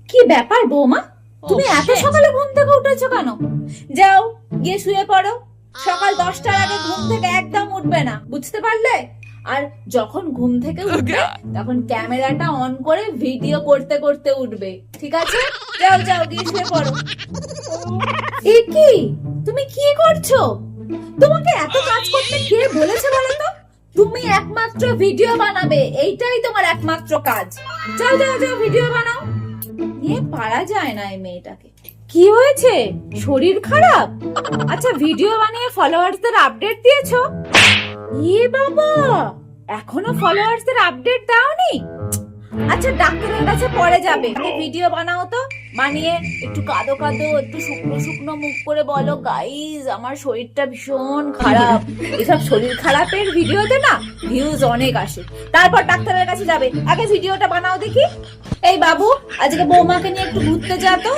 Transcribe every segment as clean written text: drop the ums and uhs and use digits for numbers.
কি ব্যাপার বৌমা, তুমি এত সকালে ঘুম থেকে উঠেছো কেন? যাও গিয়ে শুয়ে পড়ো। সকাল 10টার আগে ঘুম থেকে একদম উঠবে না, বুঝতে পারলে? আর যখন ঘুম থেকে উঠবে তখন ক্যামেরাটা অন করে ভিডিও করতে করতে উঠবে, ঠিক আছে? যাও যাও গিয়ে শুয়ে পড়ো। এ কি, তুমি কি করছো? তোমাকে এত কাজ করতে কে বলেছে বলো তো? তুমি একমাত্র ভিডিও বানাবে, এইটাই তোমার একমাত্র কাজ। যাও যাও যাও ভিডিও বানাও। নিয়ে পারা যায় না এই মেয়েটাকে। কি হয়েছে, শরীর খারাপ? আচ্ছা, ভিডিও বানিয়ে ফলোয়ার্সদের আপডেট দিয়েছো? এ বাবা, এখনো ফলোয়ার্সদের আপডেট দাওনি? আচ্ছা, ডাক্তারের কাছে পরে যাবে, ভিডিও বানাও তো। বানিয়ে একটু কাঁদো কাঁদো, একটু শুকনো শুকনো মুখ করে বলো, গাইজ আমার শরীরটা ভীষণ খারাপ। এসব শরীর খারাপের ভিডিওতে না ভিউজ অনেক আসে। তারপর ডাক্তারের কাছে যাবে, আগে ভিডিওটা বানাও দেখি। এই বাবু, আজকে বৌমাকে নিয়ে একটু ঘুরতে যা তো।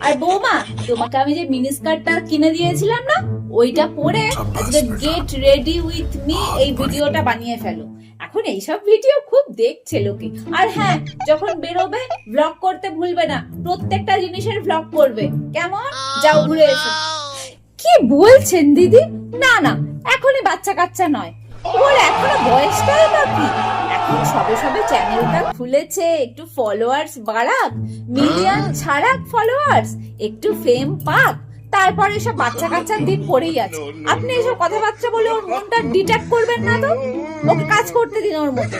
আর বৌমা, তোমাকে আমি যে মিনি স্কার্টটা কিনে দিয়েছিলাম না, ওইটা পরে আজকে গেট রেডি উইথ মি এই ভিডিওটা বানিয়ে ফেলো। এখন এইসব ভিডিও খুব দেখছে লোকে। আর হ্যাঁ, যখন বেরোবে ব্লগ করতে ভুলবে না, প্রত্যেকটা জিনিসের ব্লগ করবে, কেমন? যাও ঘুরে এসো। কি বলছেন দিদি? না না, এখনই বাচ্চা কাচ্চা নয়, ওর এখনো বয়সটাই বাকি। এখন সবে সবে চ্যানেলটা খুলেছে, একটু ফলোয়ার্স বাড়াক, মিলিয়ন ছাড়াক ফলোয়ার্স, একটু ফেম পাক, তারপর এসব বাচ্চা কাচ্চার দিন পড়েই আছে। আপনি এসব কথাবার্তা বলে ওর মনটা ডিট্যাক্ট করবেন না তো, ওকে কাজ করতে দিন ওর মতো।